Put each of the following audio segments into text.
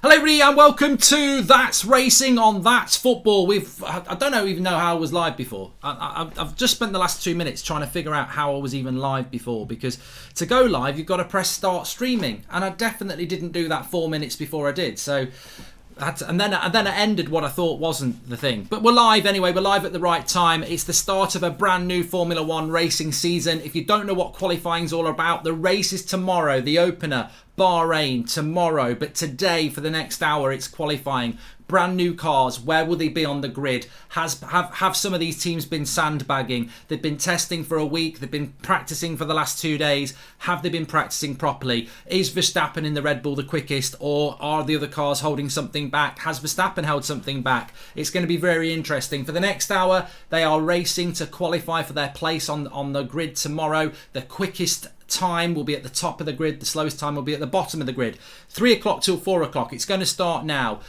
Hello everybody and welcome to That's Racing on That's Football. I don't even know how I was live before. I've just spent the last 2 minutes trying to figure out how I was even live before, because to go live you've got to press start streaming, and I definitely didn't do that 4 minutes before I did. So and then it ended what I thought wasn't the thing. But we're live anyway, we're live at the right time. It's the start of a brand new Formula 1 racing season. If you don't know what qualifying's all about, the race is tomorrow, the opener, Bahrain tomorrow, but today for the next hour it's qualifying. Brand new cars, where will they be on the grid? Have some of these teams been sandbagging? They've been testing for a week, they've been practicing for the last 2 days. Have they been practicing properly? Is Verstappen in the Red Bull the quickest, or are the other cars holding something back? Has Verstappen held something back? It's going to be very interesting. For the next hour they are racing to qualify for their place on the grid tomorrow. The quickest time will be at the top of the grid, the slowest time will be at the bottom of the grid. 3 o'clock till 4 o'clock. It's going to start now.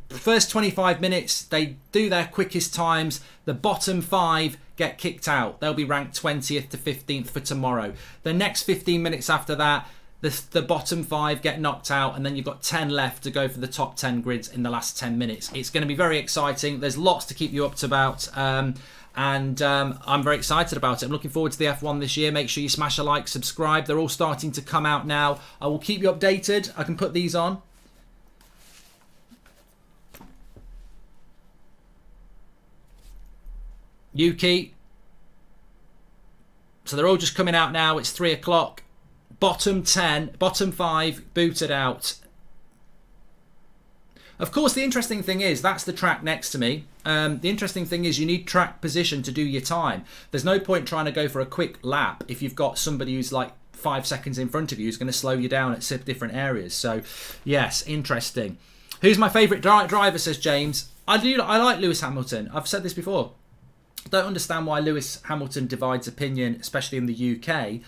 First 25 minutes they do their quickest times. The bottom 5 get kicked out. They'll be ranked 20th to 15th for tomorrow. The next 15 minutes after that, the bottom 5 get knocked out, and then you've got 10 left to go for the top 10 grids in the last 10 minutes. It's going to be very exciting. There's lots to keep you up to about. And I'm very excited about it. I'm looking forward to the F1 this year. Make sure you smash a like, subscribe. They're all starting to come out now. I will keep you updated. I can put these on. Yuki. So they're all just coming out now. It's 3 o'clock. Bottom 10, bottom 5 booted out. Of course, the interesting thing is that's the track next to me. The interesting thing is you need track position to do your time. There's no point trying to go for a quick lap if you've got somebody who's like 5 seconds in front of you who's going to slow you down at different areas. So, yes, interesting. Who's my favourite driver, says James. I like Lewis Hamilton. I've said this before. I don't understand why Lewis Hamilton divides opinion, especially in the UK.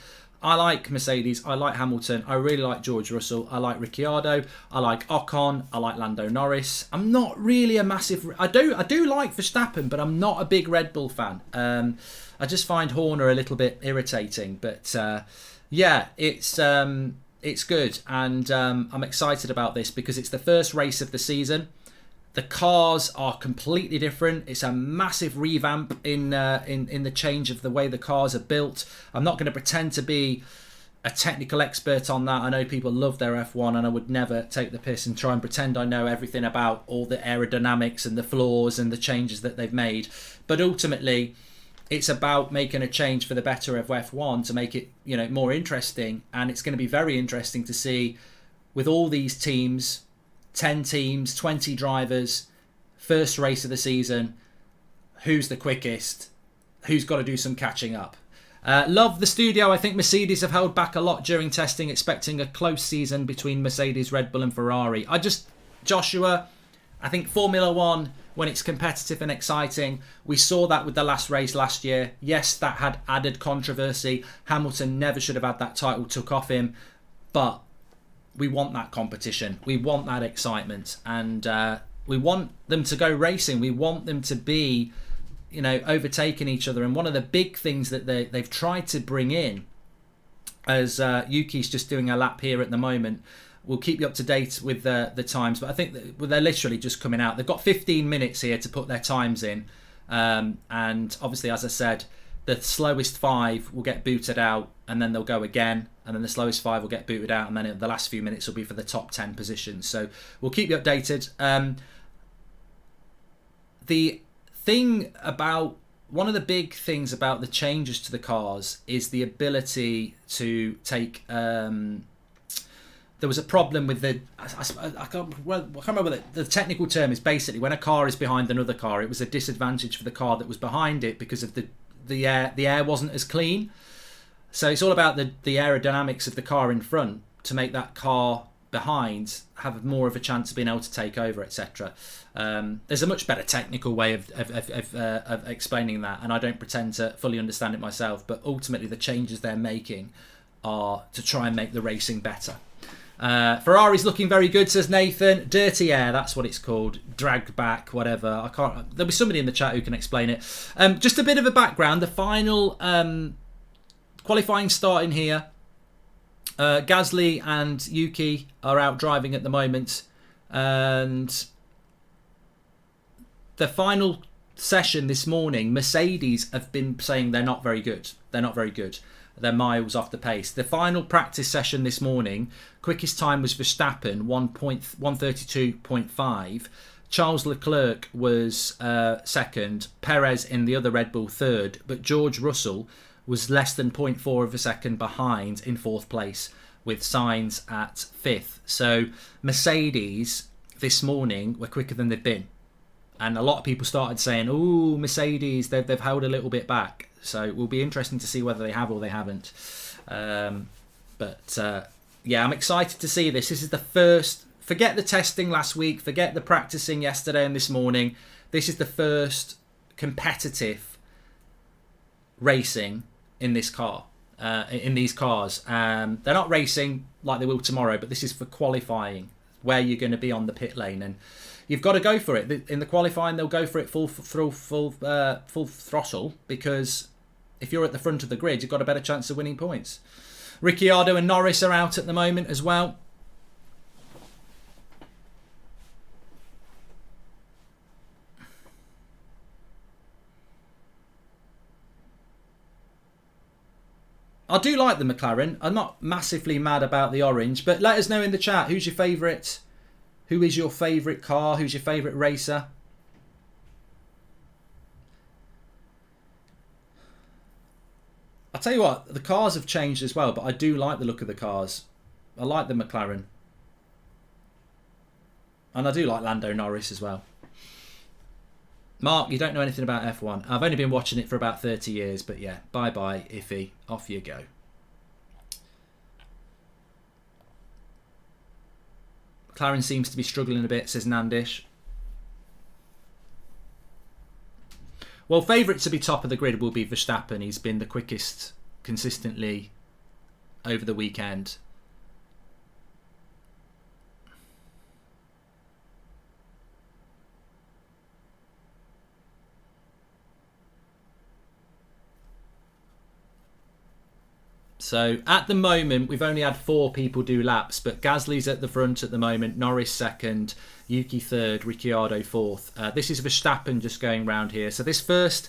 I like Mercedes, I like Hamilton, I really like George Russell, I like Ricciardo, I like Ocon, I like Lando Norris. I'm not really a massive... I do like Verstappen, but I'm not a big Red Bull fan. I just find Horner a little bit irritating, but yeah, it's good, and I'm excited about this because it's the first race of the season. The cars are completely different. It's a massive revamp in the change of the way the cars are built. I'm not going to pretend to be a technical expert on that. I know people love their F1, and I would never take the piss and try and pretend I know everything about all the aerodynamics and the flaws and the changes that they've made. But ultimately, it's about making a change for the better of F1 to make it, more interesting. And it's going to be very interesting to see with all these teams. 10 teams, 20 drivers, first race of the season, who's the quickest, who's got to do some catching up. Love the studio. I think Mercedes have held back a lot during testing, expecting a close season between Mercedes, Red Bull and Ferrari. Joshua, I think Formula 1, when it's competitive and exciting, we saw that with the last race last year. Yes, that had added controversy. Hamilton never should have had that title took off him, but we want that competition. We want that excitement, and we want them to go racing. We want them to be, overtaking each other. And one of the big things that they've tried to bring in, as Yuki's just doing a lap here at the moment, we'll keep you up to date with the times. But I think they're literally just coming out. They've got 15 minutes here to put their times in, and obviously, as I said, the slowest 5 will get booted out, and then they'll go again, and then the slowest 5 will get booted out, and then the last few minutes will be for the top 10 positions. So we'll keep you updated. One of the big things about the changes to the cars is the ability to take... there was a problem with I can't remember what the technical term is. Basically, when a car is behind another car, it was a disadvantage for the car that was behind it because of the air wasn't as clean. So it's all about the aerodynamics of the car in front to make that car behind have more of a chance of being able to take over, etc. There's a much better technical way of explaining that, and I don't pretend to fully understand it myself, but ultimately the changes they're making are to try and make the racing better. Ferrari's looking very good, says Nathan. Dirty air, that's what it's called. Dragged back, whatever. There'll be somebody in the chat who can explain it. Just a bit of a background. The final qualifying starting here. Gasly and Yuki are out driving at the moment. And the final session this morning, Mercedes have been saying they're not very good. They're not very good. They're miles off the pace. The final practice session this morning, quickest time was Verstappen, 1:32.5. Charles Leclerc was second, Perez in the other Red Bull third, but George Russell was less than 0.4 of a second behind in fourth place, with Sainz at fifth. So Mercedes this morning were quicker than they've been. And a lot of people started saying, "Oh, Mercedes, they've held a little bit back." So it will be interesting to see whether they have or they haven't. Yeah, I'm excited to see this. This is the first. Forget the testing last week. Forget the practicing yesterday and this morning. This is the first competitive racing in this car. In these cars, they're not racing like they will tomorrow, but this is for qualifying, where you're going to be on the pit lane, and you've got to go for it. In the qualifying, they'll go for it full throttle, because if you're at the front of the grid, you've got a better chance of winning points. Ricciardo and Norris are out at the moment as well. I do like the McLaren. I'm not massively mad about the orange, but let us know in the chat who's your favourite. Who is your favourite car? Who's your favourite racer? I'll tell you what, the cars have changed as well, but I do like the look of the cars. I like the McLaren. And I do like Lando Norris as well. Mark, you don't know anything about F1. I've only been watching it for about 30 years, but yeah, bye-bye, iffy. Off you go. McLaren seems to be struggling a bit, says Nandish. Well, favourite to be top of the grid will be Verstappen. He's been the quickest consistently over the weekend. So at the moment, we've only had 4 people do laps, but Gasly's at the front at the moment, Norris second, Yuki third, Ricciardo fourth. This is Verstappen just going round here. So this first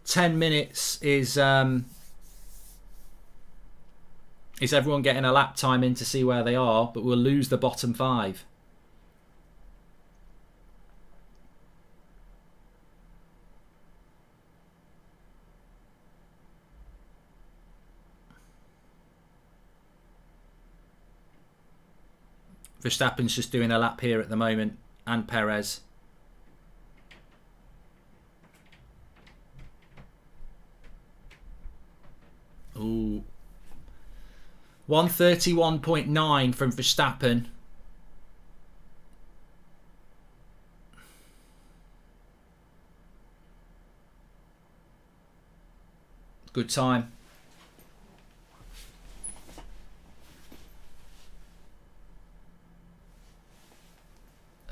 10 minutes is everyone getting a lap time in to see where they are, but we'll lose the bottom 5. Verstappen's just doing a lap here at the moment, and Perez. Ooh. 1:31.9 from Verstappen. Good time.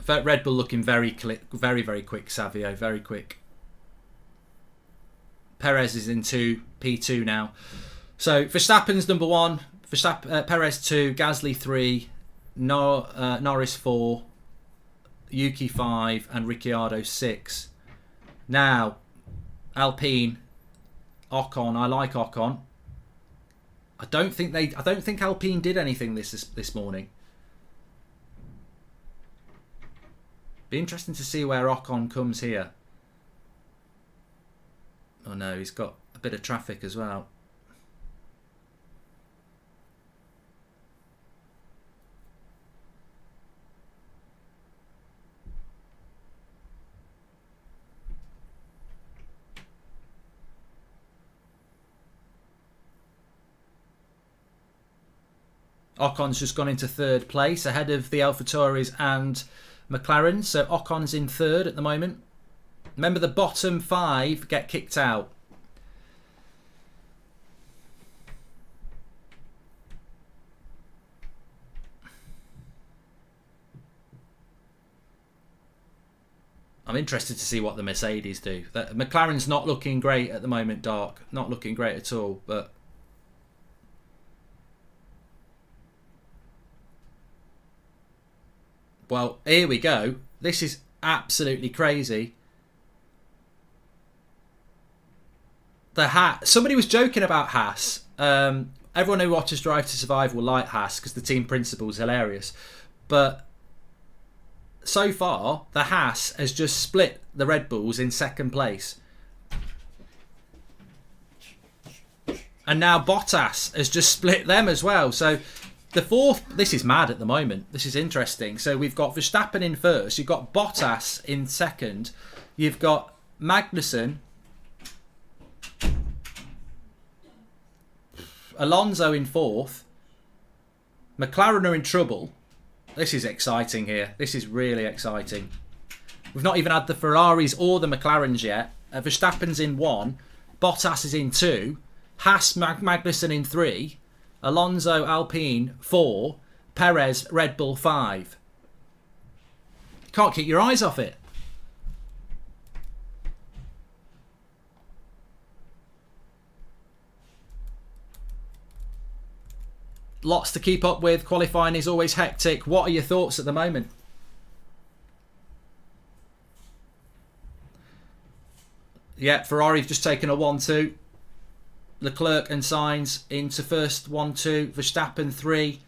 Red Bull looking very quick, Savio, very quick. Perez is in P2 now. So Verstappen's number 1, Perez 2, Gasly 3, Norris 4, Yuki 5, and Ricciardo 6. Now, Alpine, Ocon. I like Ocon. I don't think Alpine did anything this morning. Be interesting to see where Ocon comes here. Oh no, he's got a bit of traffic as well. Ocon's just gone into third place ahead of the AlphaTauris and McLaren, so Ocon's in third at the moment. Remember, the bottom 5 get kicked out. I'm interested to see what the Mercedes do. McLaren's not looking great at the moment, Dark. Not looking great at all, but Well, here we go. This is absolutely crazy. Somebody was joking about Haas. Everyone who watches Drive to Survive will like Haas because the team principle is hilarious. But so far, the Haas has just split the Red Bulls in second place. And now Bottas has just split them as well. So the fourth, this is mad at the moment. This is interesting. So we've got Verstappen in first. You've got Bottas in second. You've got Magnussen, Alonso in fourth. McLaren are in trouble. This is exciting here. This is really exciting. We've not even had the Ferraris or the McLarens yet. Verstappen's in 1. Bottas is in 2. Haas, Magnussen in 3. Alonso, Alpine 4. Perez, Red Bull 5. You can't keep your eyes off it. Lots to keep up with. Qualifying is always hectic. What are your thoughts at the moment? Yeah, Ferrari have just taken a 1-2. Leclerc and Sainz into first 1-2. Verstappen 3.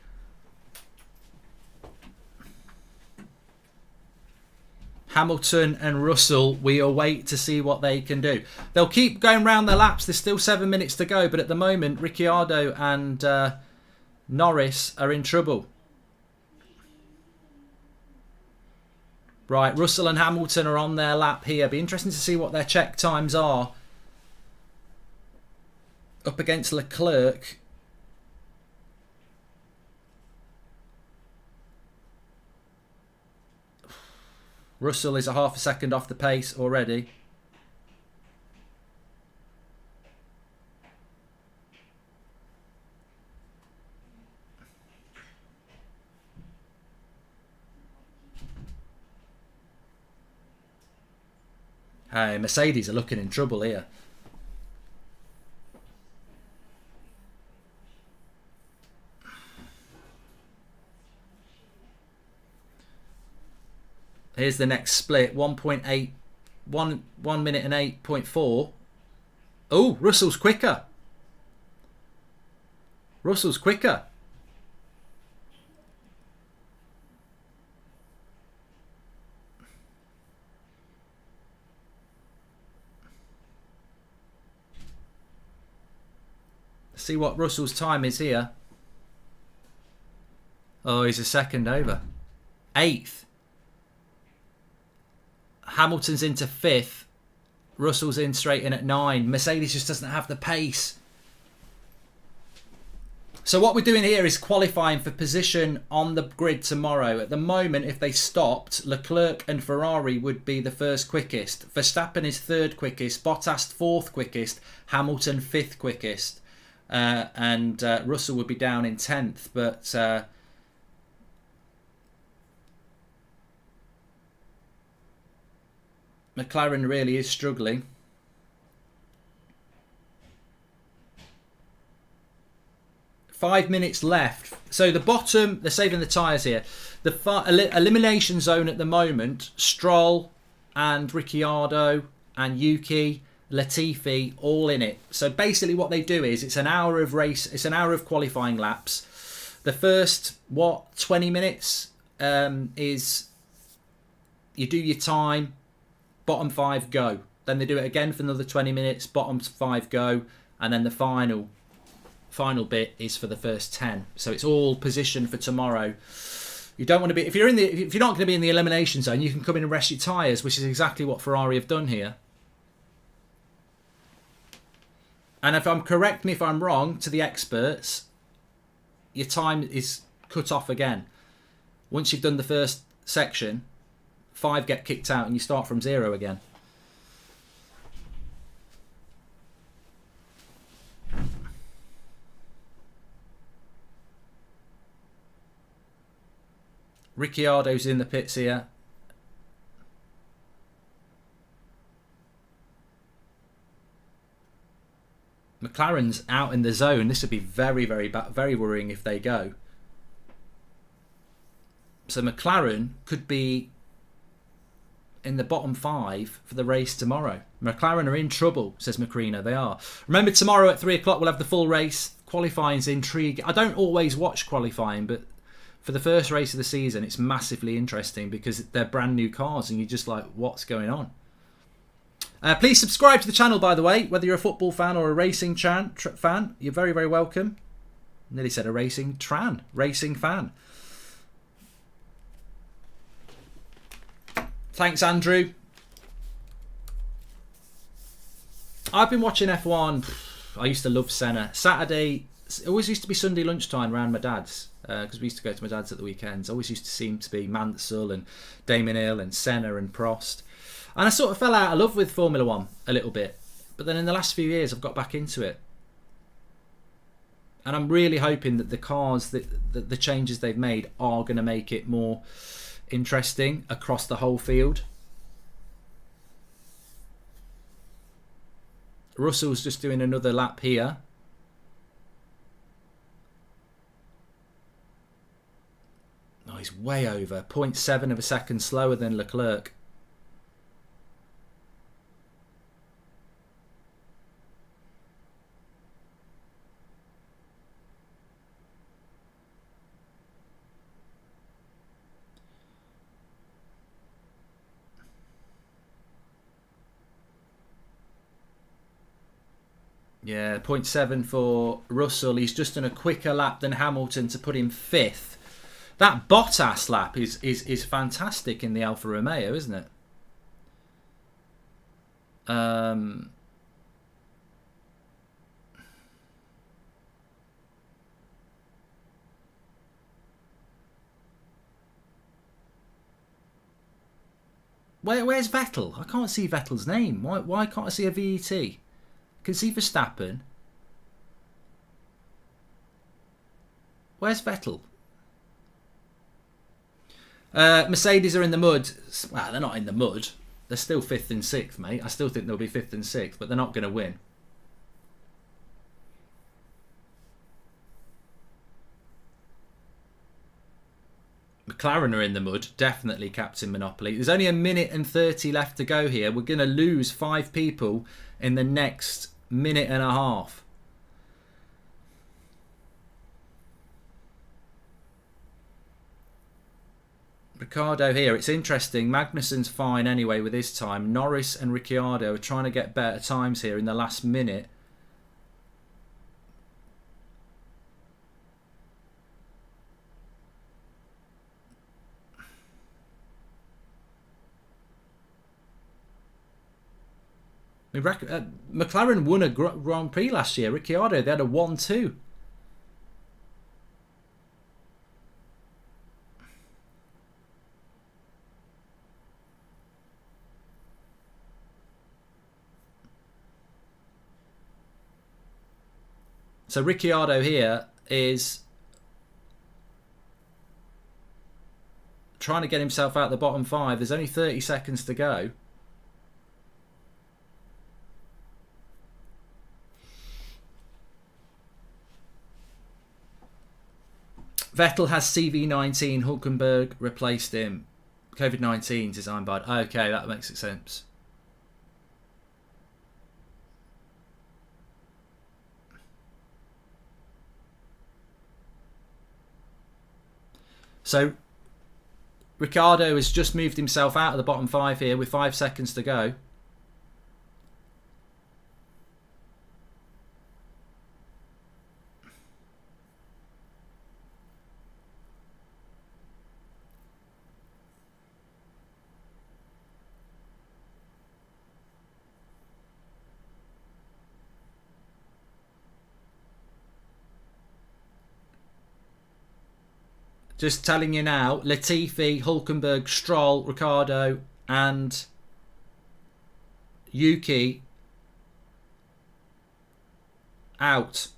Hamilton and Russell, we await to see what they can do. They'll keep going round their laps. There's still 7 minutes to go, but at the moment, Ricciardo and Norris are in trouble. Right, Russell and Hamilton are on their lap here. Be interesting to see what their check times are. Up against Leclerc. Russell is a half a second off the pace already. Hey, Mercedes are looking in trouble here. Here's the next split. 1.8, 1 minute and 8.4. Oh, Russell's quicker. Russell's quicker. Let's see what Russell's time is here. Oh, he's a second over. 8th. Hamilton's into 5th. Russell's in straight in at 9. Mercedes just doesn't have the pace. So what we're doing here is qualifying for position on the grid tomorrow. At the moment, if they stopped, Leclerc and Ferrari would be the first quickest. Verstappen is 3rd quickest. Bottas 4th quickest. Hamilton 5th quickest. And Russell would be down in 10th. But McLaren really is struggling. Five minutes left. So the bottom, they're saving the tyres here. The elimination zone at the moment, Stroll and Ricciardo and Yuki, Latifi, all in it. So basically what they do is it's an hour of race, it's an hour of qualifying laps. The first, 20 minutes is you do your time, bottom 5 go. Then they do it again for another 20 minutes, bottom 5 go, and then the final bit is for the first 10. So it's all positioned for tomorrow. You don't want to be, if you're not going to be in the elimination zone, you can come in and rest your tyres, which is exactly what Ferrari have done here. And correct me if I'm wrong, to the experts, your time is cut off again. Once you've done the first section, 5 get kicked out and you start from 0 again. Ricciardo's in the pits here. McLaren's out in the zone. This would be very, very worrying if they go. So McLaren could be in the bottom 5 for the race tomorrow. McLaren are in trouble, says Macrina. They are. Remember, tomorrow at 3 o'clock we'll have the full race. Qualifying's intriguing. I don't always watch qualifying, but for the first race of the season, it's massively interesting because they're brand new cars and you're just like, what's going on? Please subscribe to the channel, by the way, whether you're a football fan or a racing fan. You're very, very welcome. Nearly said a racing fan. Thanks, Andrew. I've been watching F1. I used to love Senna. Saturday, it always used to be Sunday lunchtime around my dad's, because we used to go to my dad's at the weekends. Always used to seem to be Mansell and Damon Hill and Senna and Prost. And I sort of fell out of love with Formula 1 a little bit. But then in the last few years, I've got back into it. And I'm really hoping that the cars, the changes they've made are going to make it more interesting across the whole field. Russell's just doing another lap here. Oh, he's way over. 0.7 of a second slower than Leclerc. Yeah, 0.7 for Russell. He's just done a quicker lap than Hamilton to put him 5th. That Bottas lap is fantastic in the Alfa Romeo, isn't it? Where's Vettel? I can't see Vettel's name. Why can't I see a VET? Can see Verstappen. Where's Vettel? Mercedes are in the mud. Well, they're not in the mud. They're still 5th and 6th, mate. I still think they'll be 5th and 6th, but they're not going to win. McLaren are in the mud. Definitely Captain Monopoly. There's only 1 minute and 30 left to go here. We're going to lose 5 people in the next minute and a half. Ricciardo here. It's interesting. Magnussen's fine anyway with his time. Norris and Ricciardo are trying to get better times here in the last minute. McLaren won a Grand Prix last year. Ricciardo, they had a 1-2. So Ricciardo here is trying to get himself out the bottom 5. There's only 30 seconds to go. Vettel has CV19. Hulkenberg replaced him. COVID-19 designed by... Okay, that makes sense. So Ricciardo has just moved himself out of the bottom 5 here with 5 seconds to go. Just telling you now, Latifi, Hulkenberg, Stroll, Ricciardo and Yuki out.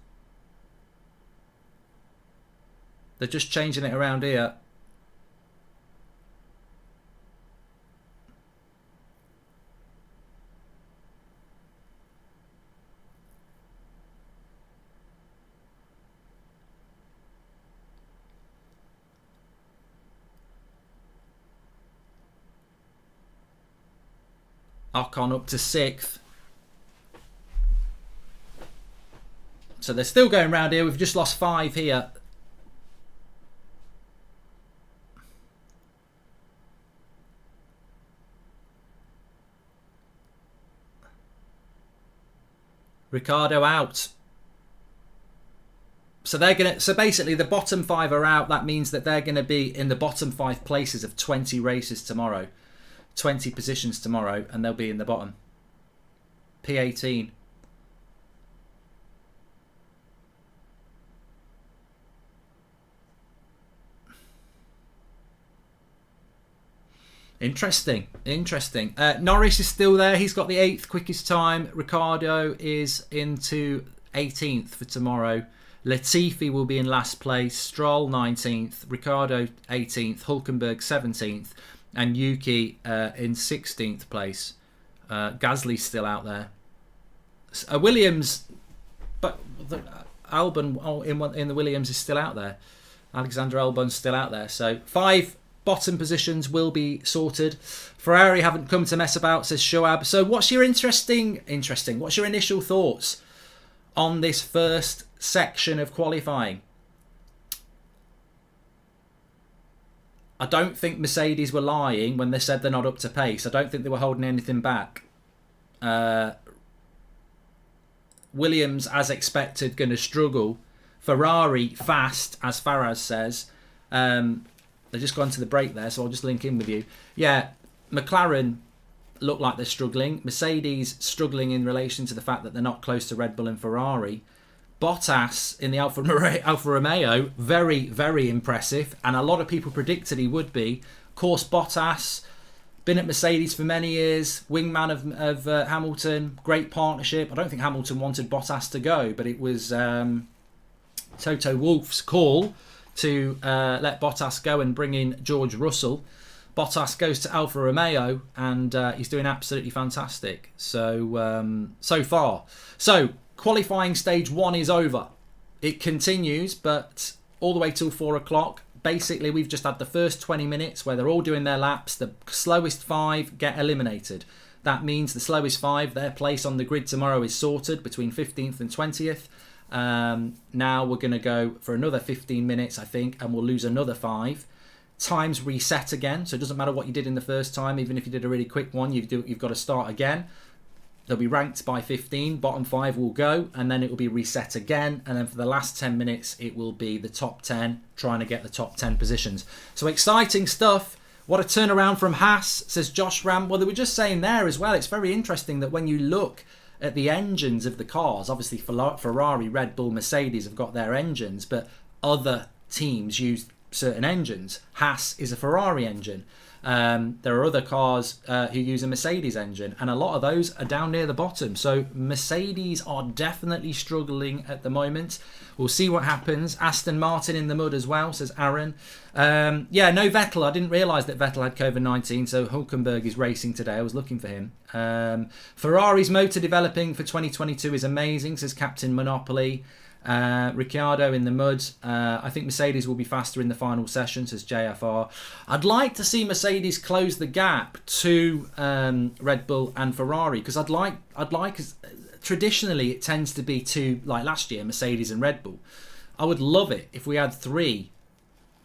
They're just changing it around here. Ocon up to 6th. So they're still going round here. We've just lost 5 here. Ricciardo out. So they're gonna. So basically, the bottom 5 are out. That means that they're going to be in the bottom 5 places of 20 races tomorrow, 20 positions tomorrow, and they'll be in the bottom. P18. Interesting. Norris is still there. He's got the 8th quickest time. Ricciardo is into 18th for tomorrow. Latifi will be in last place. Stroll 19th. Ricciardo 18th. Hülkenberg 17th. And Yuki in 16th place. Gasly's still out there. Williams, but Albon in the Williams is still out there. Alexander Albon's still out there. So 5 bottom positions will be sorted. Ferrari haven't come to mess about, says Shoab. So what's your what's your initial thoughts on this first section of qualifying? I don't think Mercedes were lying when they said they're not up to pace. I don't think they were holding anything back. Williams, as expected, going to struggle. Ferrari, fast, as Faraz says. They've just gone to the break there, so I'll just link in with you. Yeah, McLaren look like they're struggling. Mercedes struggling in relation to the fact that they're not close to Red Bull and Ferrari. Bottas in the Alfa Romeo, very, very impressive. And a lot of people predicted he would be. Of course, Bottas, been at Mercedes for many years, wingman of Hamilton, great partnership. I don't think Hamilton wanted Bottas to go, but it was Toto Wolff's call to let Bottas go and bring in George Russell. Bottas goes to Alfa Romeo and he's doing absolutely fantastic. So far. So qualifying stage 1 is over. It continues, but all the way till 4 o'clock. Basically, we've just had the first 20 minutes where they're all doing their laps. The slowest 5 get eliminated. That means the slowest 5, their place on the grid tomorrow is sorted between 15th and 20th. Now we're going to go for another 15 minutes, I think, and we'll lose another 5. Times reset again, so it doesn't matter what you did in the first time. Even if you did a really quick one, you've got to start again. They'll be ranked by 15. Bottom 5 will go, and then it will be reset again. And then for the last 10 minutes, it will be the top 10, trying to get the top 10 positions. So exciting stuff. What a turnaround from Haas, says Josh Ram. Well, they were just saying there as well, it's very interesting that when you look at the engines of the cars, obviously Ferrari, Red Bull, Mercedes have got their engines, but other teams use certain engines. Haas is a Ferrari engine. There are other cars who use a Mercedes engine, and a lot of those are down near the bottom. So Mercedes are definitely struggling at the moment. We'll see what happens. Aston Martin in the mud as well, says Aaron. No Vettel. I didn't realise that Vettel had COVID-19, so Hülkenberg is racing today. I was looking for him. Ferrari's motor developing for 2022 is amazing, says Captain Monopoly. Ricciardo in the mud. I think Mercedes will be faster in the final session, says JFR. I'd like to see Mercedes close the gap to Red Bull and Ferrari, because I'd like traditionally it tends to be two, like last year, Mercedes and Red Bull. I would love it if we had 3,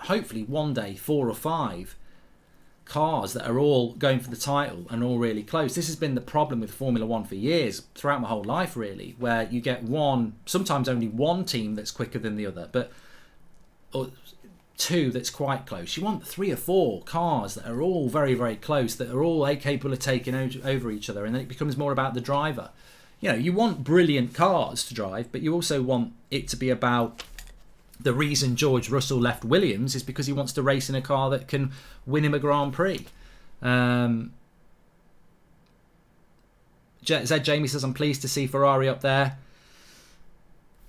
hopefully one day 4 or 5 cars that are all going for the title and all really close. This has been the problem with Formula 1 for years, throughout my whole life really, where you get one, sometimes only one team that's quicker than the other, but or 2 that's quite close. You want 3 or 4 cars that are all very, very close, that are all capable of taking over each other, and then it becomes more about the driver. You know, you want brilliant cars to drive, but you also want it to be about the reason George Russell left Williams is because he wants to race in a car that can win him a Grand Prix. Zed Jamie says, I'm pleased to see Ferrari up there.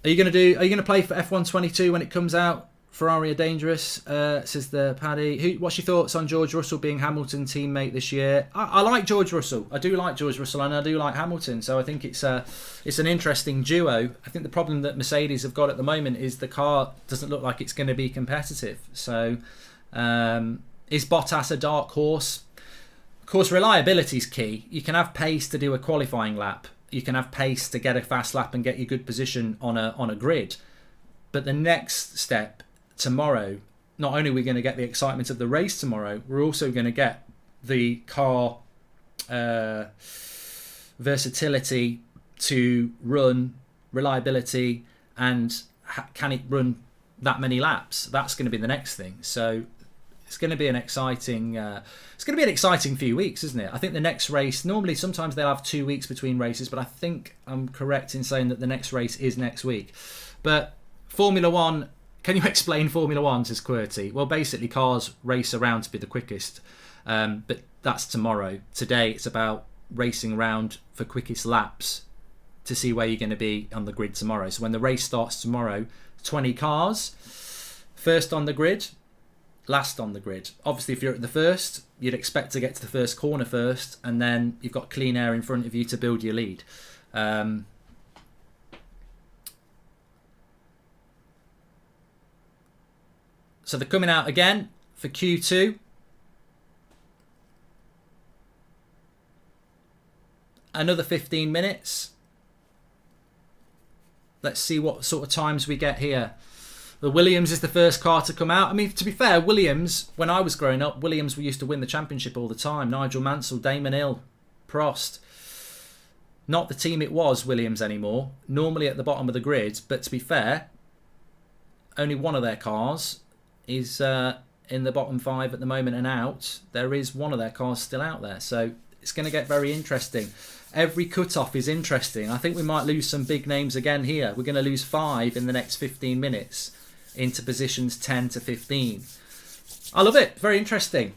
Are you going to play for F122 when it comes out? Ferrari are dangerous, says the Paddy. What's your thoughts on George Russell being Hamilton's teammate this year? I like George Russell. I do like George Russell, and I do like Hamilton. So I think it's an interesting duo. I think the problem that Mercedes have got at the moment is the car doesn't look like it's going to be competitive. So is Bottas a dark horse? Of course, reliability is key. You can have pace to do a qualifying lap. You can have pace to get a fast lap and get your good position on a grid. But the next step tomorrow, not only are we going to get the excitement of the race tomorrow, we're also going to get the car versatility to run, reliability, and can it run that many laps? That's going to be the next thing. So it's going to be an exciting few weeks, isn't it? I think the next race, normally sometimes they'll have 2 weeks between races, but I think I'm correct in saying that the next race is next week. But Formula One, can you explain Formula One, says QWERTY? Well, basically cars race around to be the quickest, but that's tomorrow. Today it's about racing around for quickest laps to see where you're going to be on the grid tomorrow. So when the race starts tomorrow, 20 cars, first on the grid, last on the grid. Obviously, if you're at the first, you'd expect to get to the first corner first, and then you've got clean air in front of you to build your lead. So they're coming out again for Q2. Another 15 minutes. Let's see what sort of times we get here. The Williams is the first car to come out. I mean, to be fair, Williams, when I was growing up, Williams used to win the championship all the time. Nigel Mansell, Damon Hill, Prost. Not the team it was, Williams, anymore. Normally at the bottom of the grid. But to be fair, only one of their cars is in the bottom 5 at the moment and out. There is one of their cars still out there. So it's going to get very interesting. Every cut-off is interesting. I think we might lose some big names again here. We're going to lose 5 in the next 15 minutes into positions 10 to 15. I love it. Very interesting.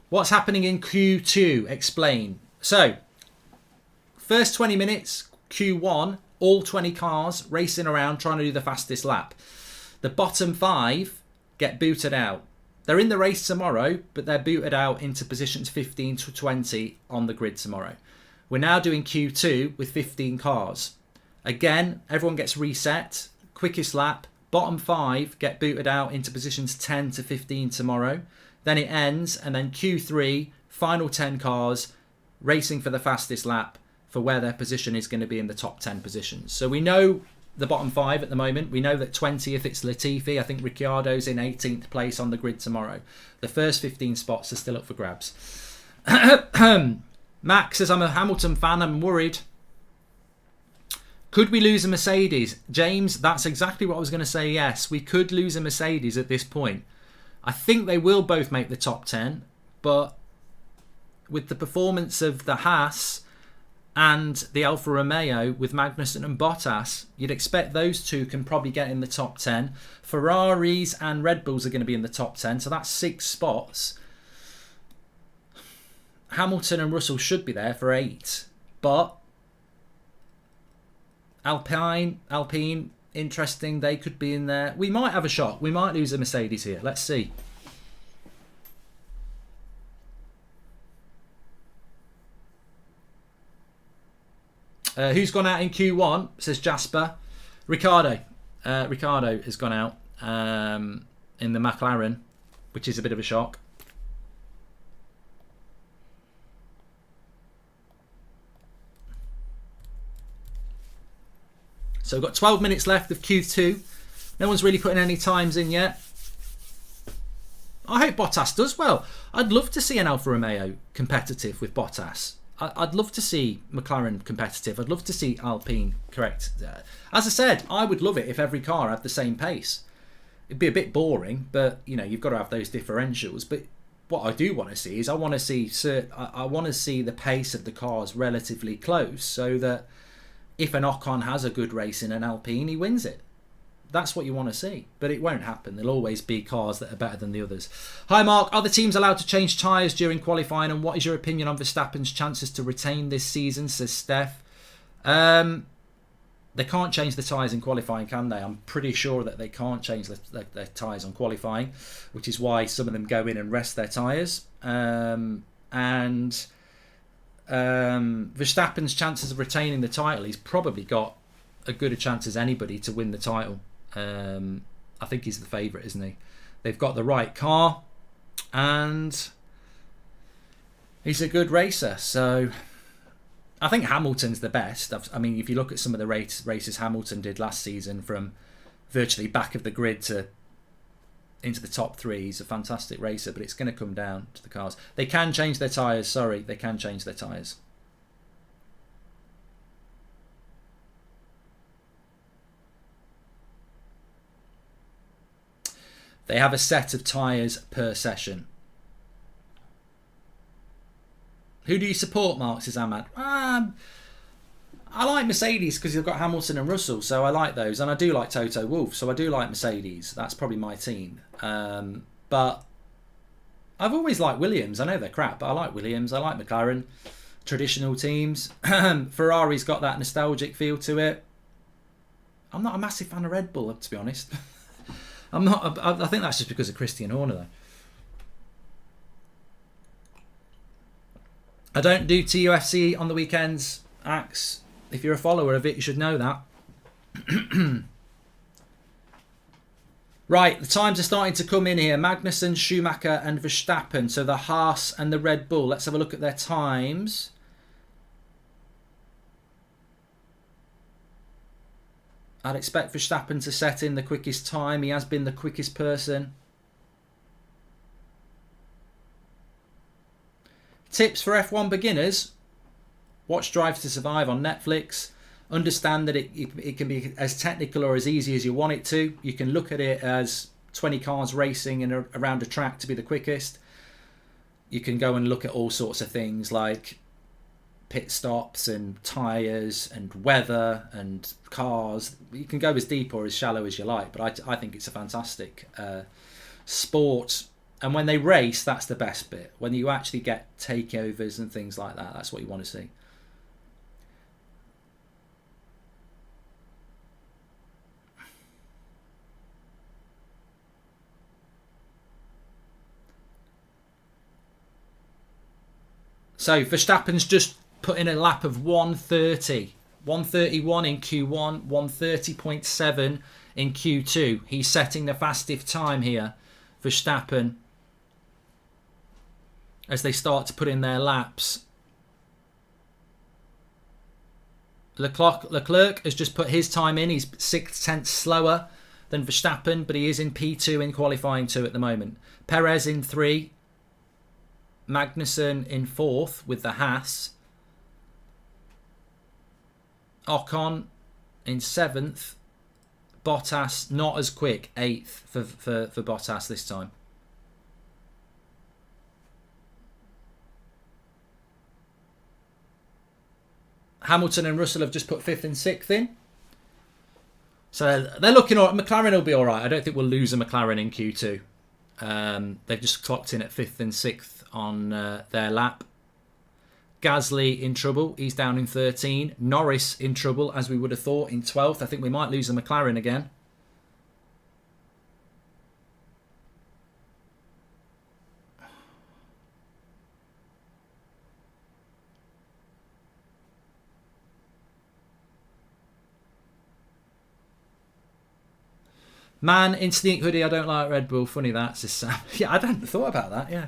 What's happening in Q2? Explain. So, first 20 minutes, Q1, all 20 cars racing around trying to do the fastest lap. The bottom 5 get booted out. They're in the race tomorrow, but they're booted out into positions 15 to 20 on the grid tomorrow. We're now doing Q2 with 15 cars. Again, everyone gets reset. Quickest lap. Bottom 5 get booted out into positions 10 to 15 tomorrow. Then it ends, and then Q3, final 10 cars racing for the fastest lap for where their position is going to be in the top 10 positions. So we know the bottom 5 at the moment. We know that 20th it's Latifi. I think Ricciardo's in 18th place on the grid tomorrow. The first 15 spots are still up for grabs. Max says, I'm a Hamilton fan, I'm worried. Could we lose a Mercedes? James, that's exactly what I was going to say, yes. We could lose a Mercedes at this point. I think they will both make the top 10, but with the performance of the Haas and the Alfa Romeo with Magnussen and Bottas, you'd expect those two can probably get in the top 10. Ferraris and Red Bulls are going to be in the top 10, so that's 6 spots. Hamilton and Russell should be there for 8, but Alpine, interesting, they could be in there. We might have a shot. We might lose a Mercedes here. Let's see. Who's gone out in Q1? Says Jasper. Ricciardo. Ricciardo has gone out in the McLaren, which is a bit of a shock. So we've got 12 minutes left of Q2. No one's really putting any times in yet. I hope Bottas does well. I'd love to see an Alfa Romeo competitive with Bottas. I'd love to see McLaren competitive. I'd love to see Alpine correct. As I said, I would love it if every car had the same pace. It'd be a bit boring, but you know, you've got to have those differentials. But what I do want to see is I want to see the pace of the cars relatively close, so that if an Ocon has a good race in an Alpine, he wins it. That's what you want to see. But it won't happen. There'll always be cars that are better than the others. Hi Mark, are the teams allowed to change tyres during qualifying, and what is your opinion on Verstappen's chances to retain this season, says Steph. They can't change the tyres in qualifying, can they? I'm pretty sure that they can't change their tyres on qualifying, which is why some of them go in and rest their tyres. Verstappen's chances of retaining the title, he's probably got a good a chance as anybody to win the title. I think he's the favourite, isn't he? They've got the right car, and He's a good racer, so I think Hamilton's the best. I mean, if you look at some of the races Hamilton did last season, from virtually back of the grid to into the top three, he's a fantastic racer, but it's going to come down to the cars. They can change their tyres, sorry, they can change their tyres. They have a set of tyres per session. Who do you support, Mark? Says Ahmad. I like Mercedes because you've got Hamilton and Russell, so I like those. And I do like Toto Wolff, so I do like Mercedes. That's probably my team. But I've always liked Williams. I know they're crap, but I like Williams. I like McLaren. Traditional teams. Ferrari's got that nostalgic feel to it. I'm not a massive fan of Red Bull, to be honest. I'm not. I think that's just because of Christian Horner, though. I don't do TUFC on the weekends, Axe. If you're a follower of it, you should know that. Right, the times are starting to come in here. Magnussen, Schumacher and Verstappen. So the Haas and the Red Bull. Let's have a look at their times. I'd expect Verstappen to set in the quickest time. He has been the quickest person. Tips for F1 beginners. Watch Drive to Survive on Netflix. Understand that it can be as technical or as easy as you want it to. You can look at it as 20 cars racing around a track to be the quickest. You can go and look at all sorts of things like pit stops and tyres and weather and cars. You can go as deep or as shallow as you like, but I think it's a fantastic sport. And when they race, that's the best bit. When you actually get takeovers and things like that, that's what you want to see. So Verstappen's just put in a lap of 130. 131 in Q1, 130.7 in Q2. He's setting the fastest time here, Verstappen, as they start to put in their laps. Leclerc has just put his time in. He's 6/10 slower than Verstappen, but he is in P2 in qualifying 2 at the moment. Perez in 3. Magnussen in 4th with the Haas. Ocon in 7th. Bottas not as quick, 8th for Bottas this time. Hamilton and Russell have just put 5th and 6th in. So they're looking all right. McLaren will be all right. I don't think we'll lose a McLaren in Q2. They've just clocked in at 5th and 6th on their lap. Gasly in trouble. He's down in 13. Norris in trouble, as we would have thought, in 12th. I think we might lose a McLaren again. Man in sneak hoodie, I don't like Red Bull. Funny that, says Sam. Yeah, I hadn't thought about that, yeah.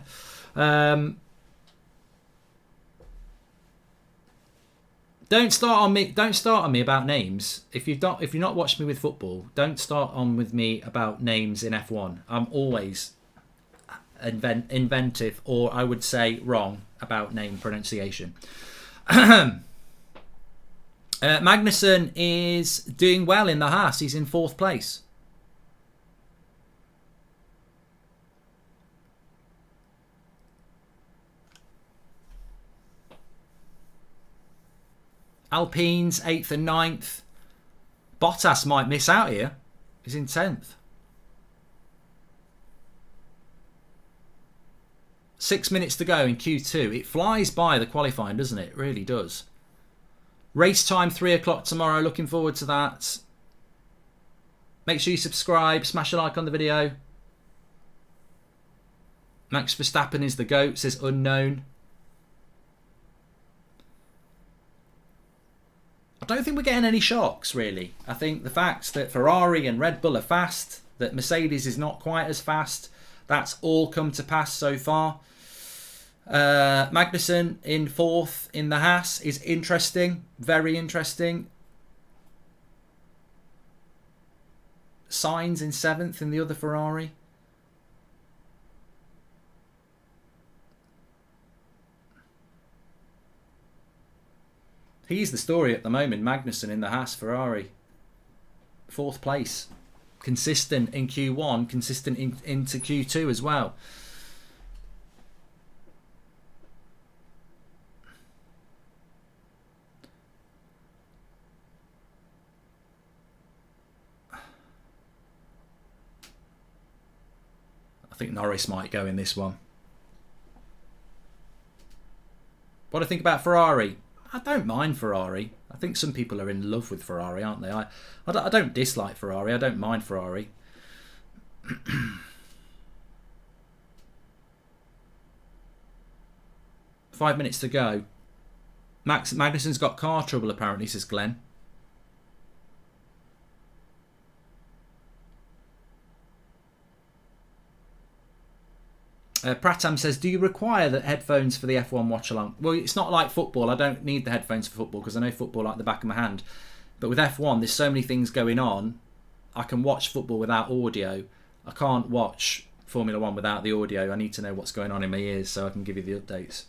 Don't start on me about names. If you've not watched me with football, don't start on with me about names in F1. I'm always inventive, or I would say wrong, about name pronunciation. Magnussen is doing well in the Haas. He's in 4th place. Alpine's 8th and 9th. Bottas might miss out here. He's in 10th. 6 minutes to go in Q2. It flies by the qualifying, doesn't it? It really does. Race time 3 o'clock tomorrow. Looking forward to that. Make sure you subscribe. Smash a like on the video. Max Verstappen is the GOAT, says unknown. I don't think we're getting any shocks, really. I think the fact that Ferrari and Red Bull are fast, that Mercedes is not quite as fast, that's all come to pass so far. Magnussen in 4th in the Haas is interesting. Very interesting. Sainz in 7th in the other Ferrari. He's the story at the moment. Magnussen in the Haas Ferrari. 4th place. Consistent in Q1, consistent into Q2 as well. I think Norris might go in this one. What do I think about Ferrari? I don't mind Ferrari. I think some people are in love with Ferrari, aren't they? I don't dislike Ferrari. I don't mind Ferrari. 5 minutes to go. Magnussen's got car trouble apparently, says Glenn. Pratam says, do you require the headphones for the F1 watch along? Well, it's not like football. I don't need the headphones for football because I know football like the back of my hand. But with F1, there's so many things going on. I can watch football without audio. I can't watch Formula 1 without the audio. I need to know what's going on in my ears so I can give you the updates.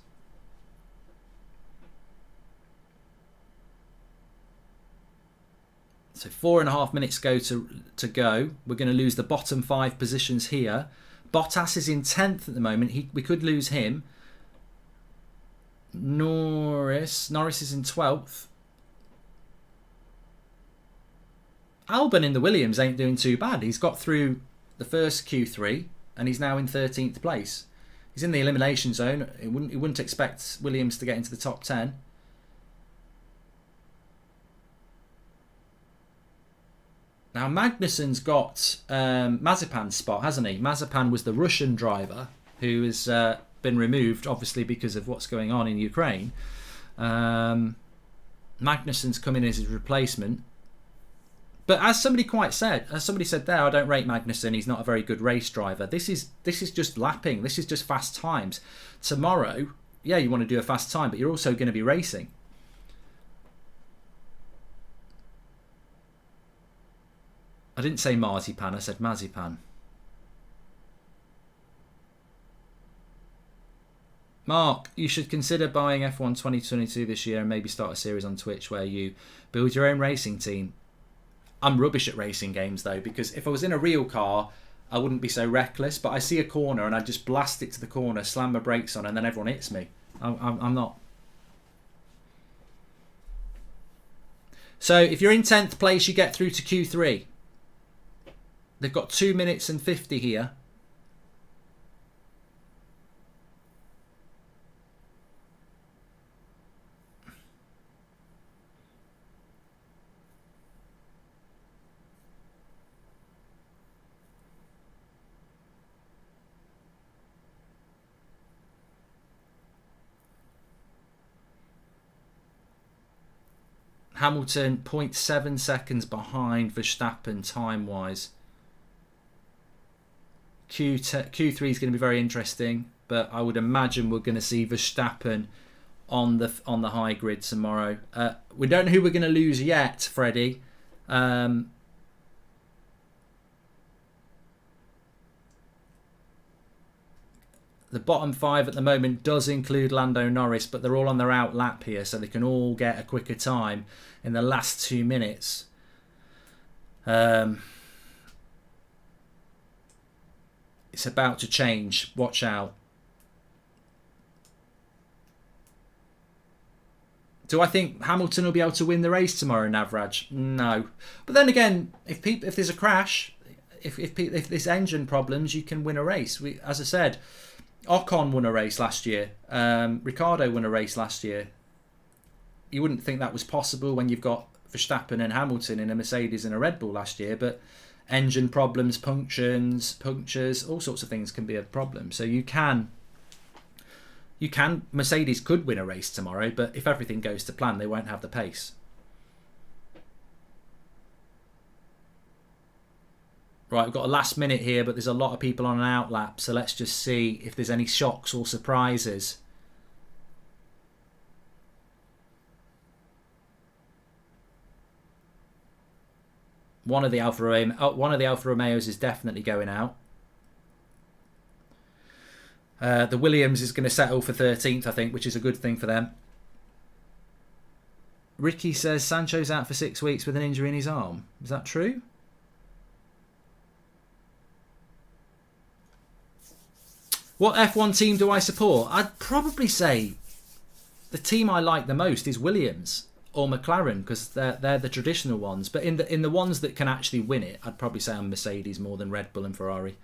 So 4.5 minutes to go. We're going to lose the bottom 5 positions here. Bottas is in 10th at the moment. We could lose him. Norris is in 12th. Albon in the Williams ain't doing too bad. He's got through the first Q3 and he's now in 13th place. He's in the elimination zone. You wouldn't expect Williams to get into the top 10. Now Magnussen's got Mazepin's spot, hasn't he? Mazepin was the Russian driver who has been removed, obviously because of what's going on in Ukraine. Magnussen's come in as his replacement. But as somebody said there, I don't rate Magnussen. He's not a very good race driver. This is just lapping. This is just fast times. Tomorrow, yeah, you want to do a fast time, but you're also going to be racing. I didn't say marzipan, I said mazipan. Mark, you should consider buying F1 2022 this year and maybe start a series on Twitch where you build your own racing team. I'm rubbish at racing games though, because if I was in a real car, I wouldn't be so reckless, but I see a corner and I just blast it to the corner, slam my brakes on and then everyone hits me. I'm not. So if you're in 10th place, you get through to Q3. They've got 2 minutes and 50 here. Hamilton 0.7 seconds behind Verstappen time-wise. Q3 is going to be very interesting, but I would imagine we're going to see Verstappen on the high grid tomorrow. We don't know who we're going to lose yet, Freddie. The bottom 5 at the moment does include Lando Norris, but they're all on their out lap here, so they can all get a quicker time in the last 2 minutes. It's about to change. Watch out. Do I think Hamilton will be able to win the race tomorrow, Navraj? No. But then again, if there's a crash, if there's engine problems, you can win a race. As I said, Ocon won a race last year. Ricciardo won a race last year. You wouldn't think that was possible when you've got Verstappen and Hamilton in a Mercedes and a Red Bull last year, but engine problems, punctures, all sorts of things can be a problem. So Mercedes could win a race tomorrow, but if everything goes to plan, they won't have the pace. Right, we've got a last minute here, but there's a lot of people on an out lap, so let's just see if there's any shocks or surprises. One of the Alfa Romeos is definitely going out. The Williams is going to settle for 13th, I think, which is a good thing for them. Ricky says Sancho's out for 6 weeks with an injury in his arm. Is that true? What F1 team do I support? I'd probably say the team I like the most is Williams or McLaren, because they're the traditional ones. But in the ones that can actually win it, I'd probably say I'm Mercedes more than Red Bull and Ferrari.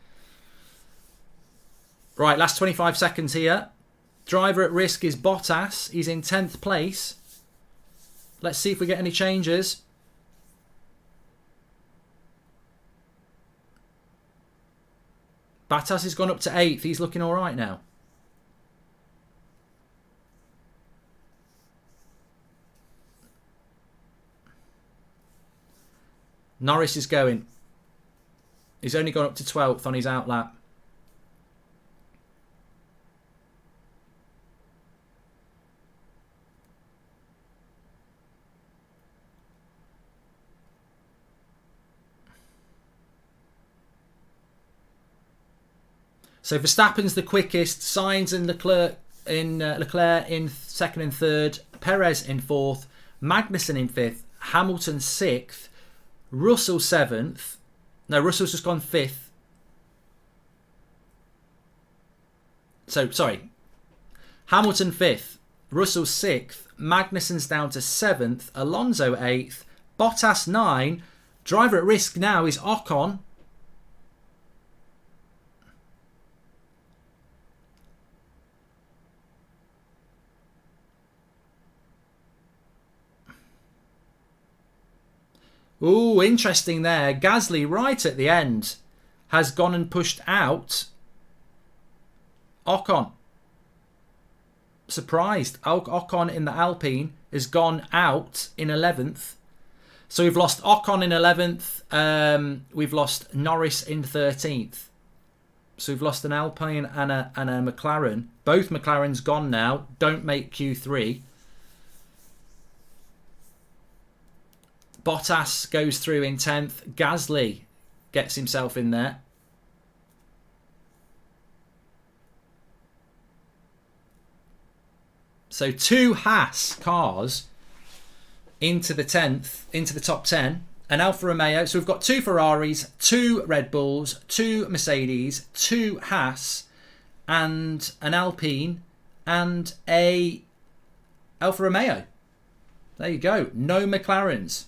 Right, last 25 seconds here. Driver at risk is Bottas. He's in 10th place. Let's see if we get any changes. Bottas has gone up to 8th. He's looking all right now. Norris is going. He's only gone up to 12th on his outlap. So Verstappen's the quickest. Sainz and Leclerc in second and third. Perez in fourth. Magnussen in fifth. Hamilton sixth. Russell seventh. No, Russell's just gone fifth. So, sorry. Hamilton fifth. Russell sixth. Magnussen's down to seventh. Alonso eighth. Bottas 9. Driver at risk now is Ocon. Ooh, interesting there. Gasly right at the end has gone and pushed out Ocon. Surprised. Ocon in the Alpine has gone out in 11th. So we've lost Ocon in 11th. We've lost Norris in 13th. So we've lost an Alpine and a McLaren. Both McLarens gone now. Don't make Q3. Bottas goes through in 10th. Gasly gets himself in there. So 2 Haas cars into the 10th, into the top 10. An Alfa Romeo. So we've got 2 Ferraris, 2 Red Bulls, 2 Mercedes, 2 Haas, and an Alpine, and a Alfa Romeo. There you go. No McLarens.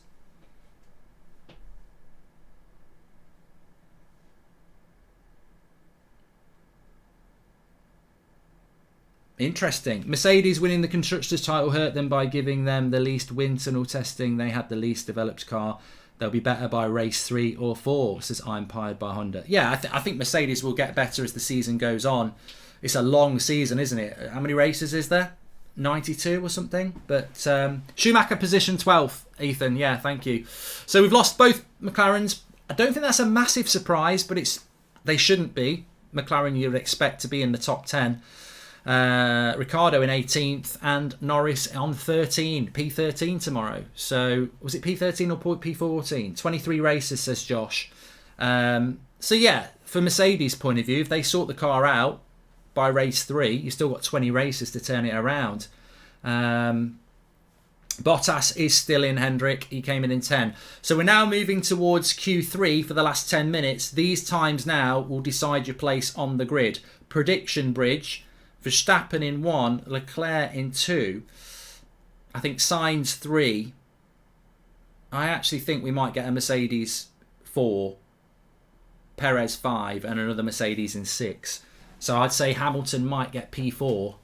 Interesting. Mercedes winning the Constructors' title hurt them by giving them the least wind tunnel testing. They had the least developed car. They'll be better by race 3 or 4, says I'm Pied by Honda. Yeah, I think Mercedes will get better as the season goes on. It's a long season, isn't it? How many races is there? 92 or something? But Schumacher position 12th, Ethan. Yeah, thank you. So we've lost both McLarens. I don't think that's a massive surprise, but they shouldn't be. McLaren you would expect to be in the top 10. Ricciardo in 18th and Norris on 13, P13 tomorrow. So was it P13 or P14? 23 races, says Josh. So yeah, for Mercedes' point of view, if they sort the car out by race 3, you've still got 20 races to turn it around. Bottas is still in, Hendrick. He came in 10. So we're now moving towards Q3 for the last 10 minutes. These times now will decide your place on the grid. Prediction bridge. Verstappen in 1, Leclerc in 2. I think Sainz 3. I actually think we might get a Mercedes 4, Perez 5, and another Mercedes in 6. So I'd say Hamilton might get P4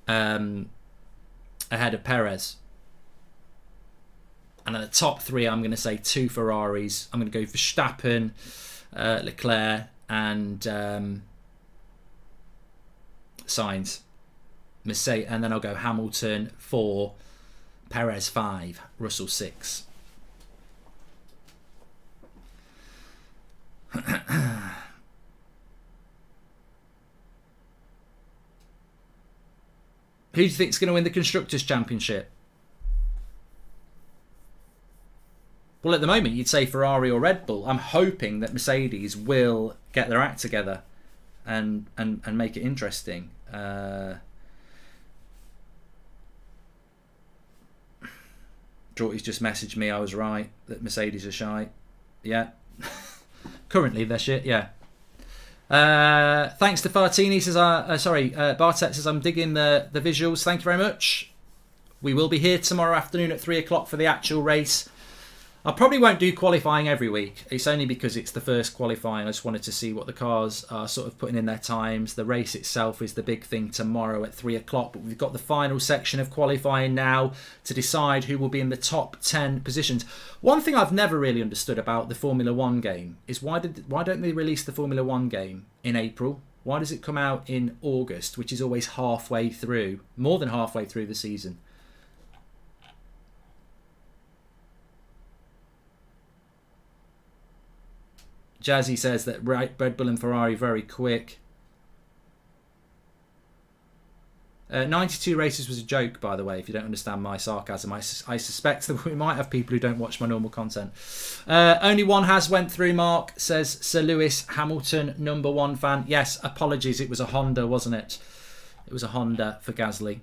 ahead of Perez. And at the top 3, I'm going to say 2 Ferraris. I'm going to go Verstappen, Leclerc, and Sainz, Mercedes, and then I'll go Hamilton 4, Perez 5, Russell 6. Who do you think is going to win the Constructors' Championship? Well, at the moment, you'd say Ferrari or Red Bull. I'm hoping that Mercedes will get their act together and make it interesting. Draughty's just messaged me. I was right that Mercedes are shy. Yeah. Currently, they're shit. Yeah. Thanks to Fartini says, Bartek says, I'm digging the visuals. Thank you very much. We will be here tomorrow afternoon at 3 o'clock for the actual race. I probably won't do qualifying every week. It's only because it's the first qualifying. I just wanted to see what the cars are sort of putting in their times. The race itself is the big thing tomorrow at 3 o'clock. But we've got the final section of qualifying now to decide who will be in the top 10 positions. One thing I've never really understood about the Formula One game is why don't they release the Formula One game in April? Why does it come out in August, which is always halfway through, more than halfway through the season? Jazzy says that Red Bull and Ferrari very quick. 92 races was a joke, by the way, if you don't understand my sarcasm. I suspect that we might have people who don't watch my normal content. Only one has went through, Mark, says Sir Lewis Hamilton, #1 fan. Yes, apologies, it was a Honda, wasn't it? It was a Honda for Gasly.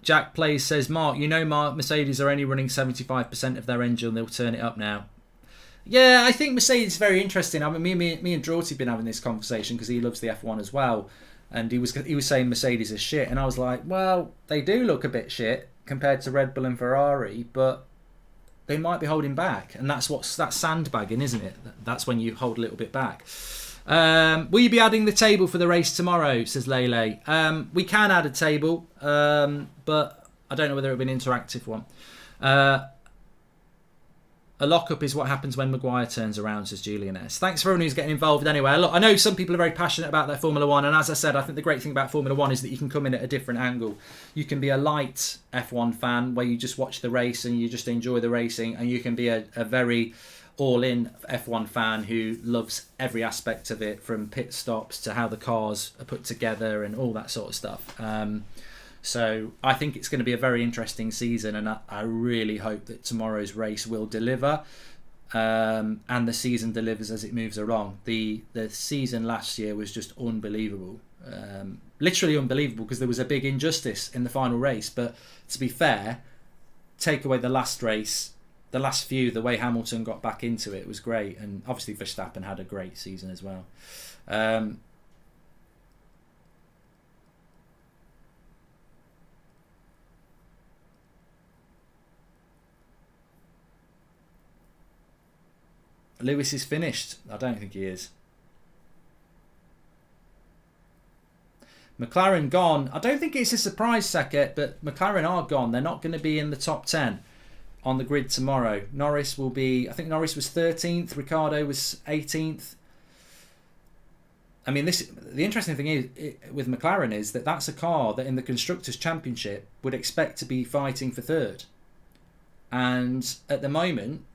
Jack Plays says, Mark, Mercedes are only running 75% of their engine. They'll turn it up now. Yeah, I think Mercedes is very interesting. I mean, me and Draughty have been having this conversation because he loves the F1 as well. And he was saying Mercedes is shit. And I was like, well, they do look a bit shit compared to Red Bull and Ferrari, but they might be holding back. And that's sandbagging, isn't it? That's when you hold a little bit back. Will you be adding the table for the race tomorrow, says Lele. We can add a table, but I don't know whether it'll be an interactive one. A lockup is what happens when Maguire turns around, says Julian S. Thanks for everyone who's getting involved anyway. Look, I know some people are very passionate about their Formula 1, and as I said, I think the great thing about Formula 1 is that you can come in at a different angle. You can be a light F1 fan where you just watch the race and you just enjoy the racing, and you can be a very all-in F1 fan who loves every aspect of it, from pit stops to how the cars are put together and all that sort of stuff. So I think it's going to be a very interesting season, and I really hope that tomorrow's race will deliver, and the season delivers as it moves along. The season last year was just unbelievable, literally unbelievable, because there was a big injustice in the final race. But to be fair, take away the last race, the last few, the way Hamilton got back into it was great, and obviously Verstappen had a great season as well. Lewis is finished. I don't think he is. McLaren gone. I don't think it's a surprise, Sackett, but McLaren are gone. They're not going to be in the top 10 on the grid tomorrow. Norris will be, I think Norris was 13th, Ricciardo was 18th. I mean, the interesting thing is with McLaren is that that's a car that in the Constructors' Championship would expect to be fighting for third. And at the moment,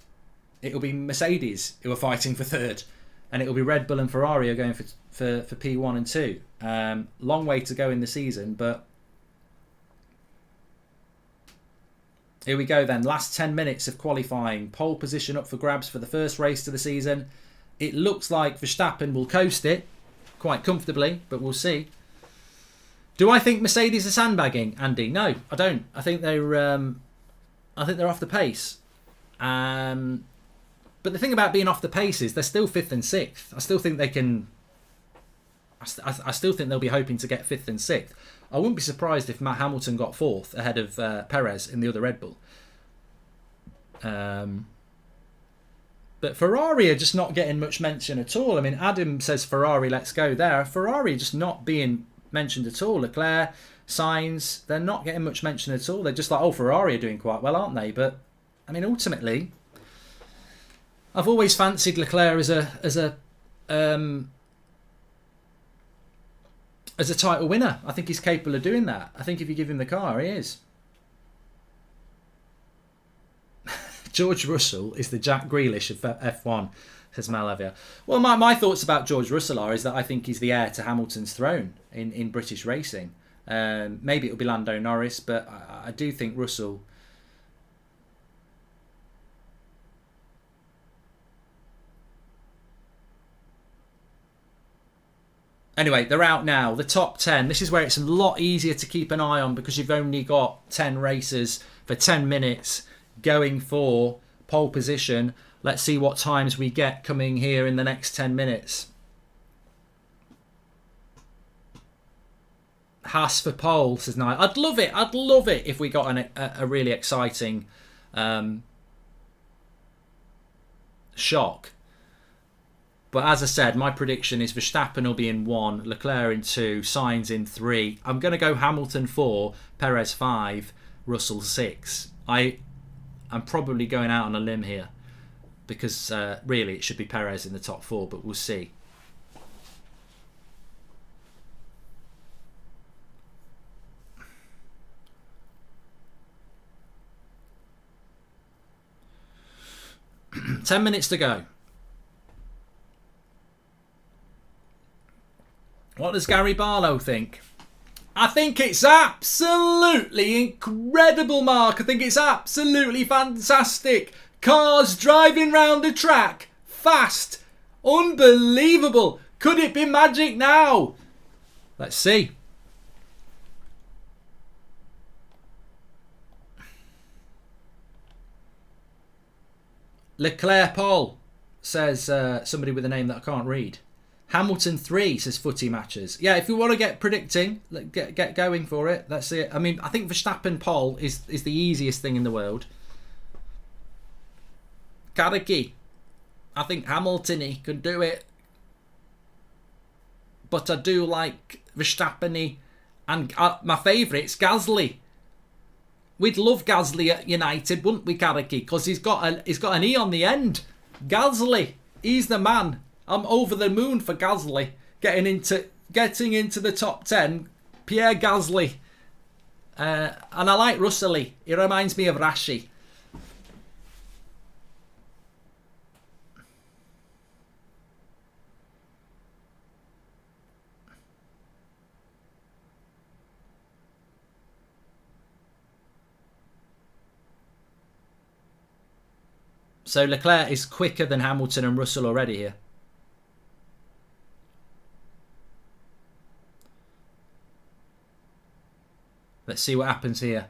it'll be Mercedes who are fighting for third, and it'll be Red Bull and Ferrari are going for P1 and 2. Long way to go in the season, but here we go then. Last 10 minutes of qualifying. Pole position up for grabs for the first race of the season. It looks like Verstappen will coast it quite comfortably, but we'll see. Do I think Mercedes are sandbagging, Andy? No, I don't. I think they're off the pace. But the thing about being off the pace is they're still 5th and 6th. I still think they can. I still think they'll be hoping to get 5th and 6th. I wouldn't be surprised if Matt Hamilton got 4th ahead of Perez in the other Red Bull. But Ferrari are just not getting much mention at all. I mean, Adam says Ferrari, let's go there. Ferrari are just not being mentioned at all. Leclerc, Sainz, they're not getting much mention at all. They're just like, oh, Ferrari are doing quite well, aren't they? But I mean, ultimately, I've always fancied Leclerc as a title winner. I think he's capable of doing that. I think if you give him the car, he is. George Russell is the Jack Grealish of F1, says Malavia. Well, my thoughts about George Russell is that I think he's the heir to Hamilton's throne in British racing. Maybe it'll be Lando Norris, but I do think Russell... Anyway, they're out now. The top 10. This is where it's a lot easier to keep an eye on because you've only got 10 races for 10 minutes going for pole position. Let's see what times we get coming here in the next 10 minutes. Haas for pole, says Nye. I'd love it. I'd love it if we got a really exciting shock. But as I said, my prediction is Verstappen will be in 1, Leclerc in 2, Sainz in 3. I'm going to go Hamilton 4, Perez 5, Russell 6. I'm probably going out on a limb here because really it should be Perez in the top 4, but we'll see. Ten minutes to go. What does Gary Barlow think? I think it's absolutely incredible, Mark. I think it's absolutely fantastic. Cars driving round the track. Fast. Unbelievable. Could it be magic now? Let's see. Leclerc pole, says somebody with a name that I can't read. Hamilton 3, says Footy Matches. Yeah, if you want to get predicting, get going for it. Let's see it. I mean, I think Verstappen pole is the easiest thing in the world. Karaki. I think Hamilton can do it. But I do like Verstappen and my favourite's Gasly. We'd love Gasly at United, wouldn't we, Karaki? Because he's got an E on the end. Gasly, he's the man. I'm over the moon for Gasly getting into the top 10. Pierre Gasly, and I like Russell. He reminds me of Rashi. So Leclerc is quicker than Hamilton and Russell already here. Let's see what happens here.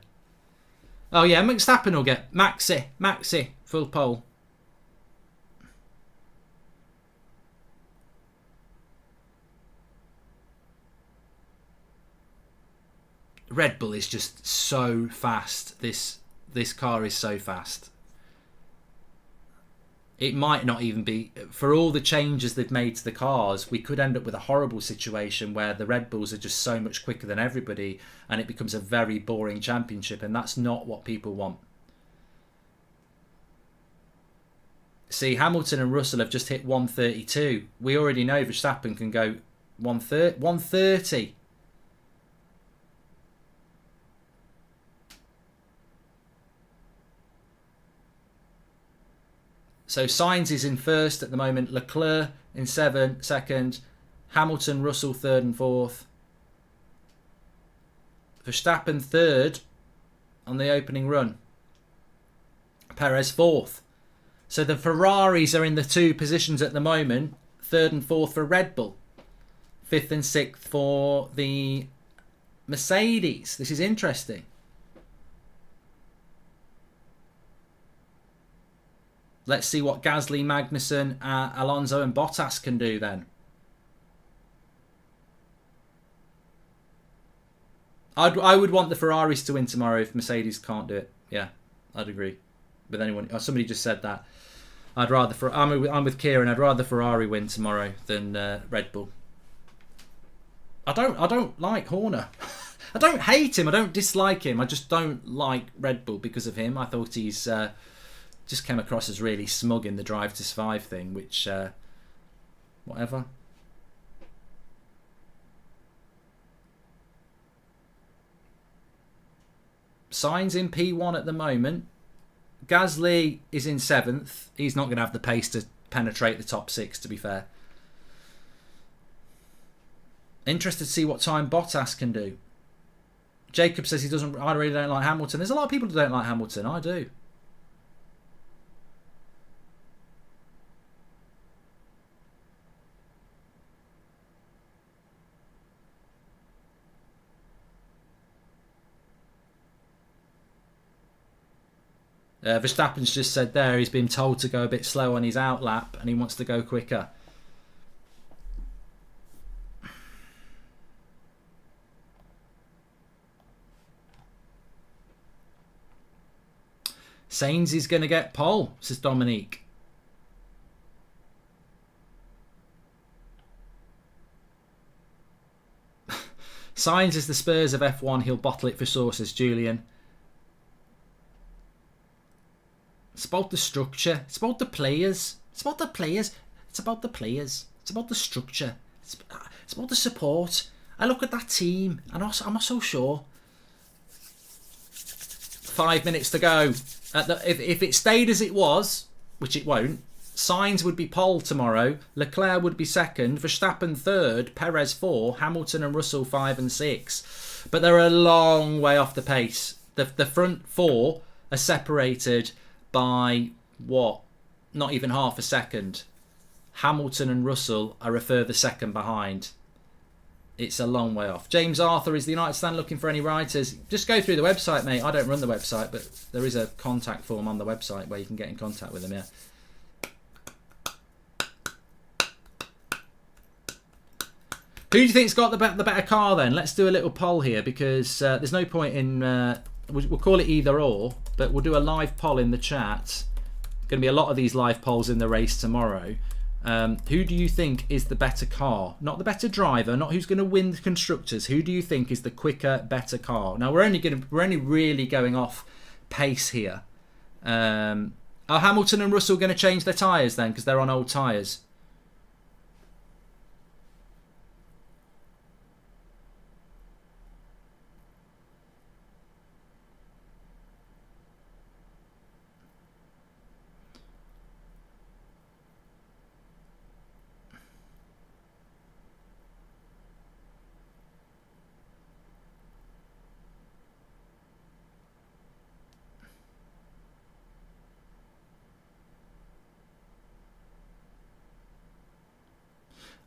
Oh yeah, Verstappen will get Maxi, full pole. Red Bull is just so fast. This car is so fast. It might not even be, for all the changes they've made to the cars, we could end up with a horrible situation where the Red Bulls are just so much quicker than everybody and it becomes a very boring championship, and that's not what people want. See, Hamilton and Russell have just hit 132. We already know Verstappen can go 130. So Sainz is in first at the moment, Leclerc in second, Hamilton, Russell third and fourth, Verstappen third on the opening run, Perez fourth. So the Ferraris are in the 2 positions at the moment, third and fourth for Red Bull, fifth and sixth for the Mercedes. This is interesting. Let's see what Gasly, Magnussen, Alonso and Bottas can do then. I would want the Ferraris to win tomorrow if Mercedes can't do it. Yeah, I'd agree with anyone. Oh, somebody just said that. I'm with Kieran. I'd rather Ferrari win tomorrow than Red Bull. I don't like Horner. I don't hate him. I don't dislike him. I just don't like Red Bull because of him. I thought he's... just came across as really smug in the Drive to Survive thing, which, whatever. Sainz in P1 at the moment. Gasly is in 7th. He's not going to have the pace to penetrate the top 6, to be fair. Interested to see what time Bottas can do. Jacob says I really don't like Hamilton. There's a lot of people who don't like Hamilton. I do. Verstappen's just said there he's been told to go a bit slow on his out lap and he wants to go quicker. Sainz is going to get pole, says Dominique. Sainz is the Spurs of F1. He'll bottle it for sauce, says Julian. It's about the structure. It's about the players. It's about the players. It's about the players. It's about the structure. It's about the support. I look at that team and I'm not so sure. 5 minutes to go. If it stayed as it was, which it won't, Sainz would be pole tomorrow, Leclerc would be 2nd, Verstappen 3rd, Perez 4, Hamilton and Russell 5 and 6. But they're a long way off the pace. The front 4 are separated by, what, not even half a second. Hamilton and Russell are a further second behind. It's a long way off. James Arthur, is the United Stand looking for any writers? Just go through the website, mate. I don't run the website, but there is a contact form on the website where you can get in contact with them, yeah. Who do you think's got the better car then? Let's do a little poll here because there's no point in... we'll call it either or, but we'll do a live poll in the chat. Going to be a lot of these live polls in the race tomorrow. Who do you think is the better car? Not the better driver, not who's going to win the constructors. Who do you think is the quicker, better car? Now we're only really going off pace here. Are Hamilton and Russell going to change their tyres then because they're on old tyres?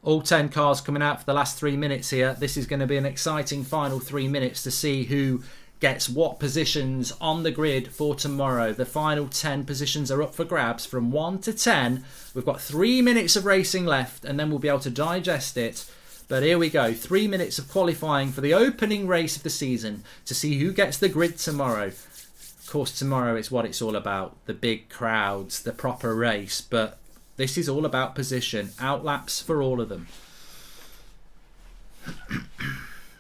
All 10 cars coming out for the last 3 minutes here. This is going to be an exciting final 3 minutes to see who gets what positions on the grid for tomorrow. The final 10 positions are up for grabs from 1 to 10. We've got 3 minutes of racing left and then we'll be able to digest it. But here we go. 3 minutes of qualifying for the opening race of the season to see who gets the grid tomorrow. Of course, tomorrow is what it's all about. The big crowds, the proper race. But this is all about position. Outlaps for all of them.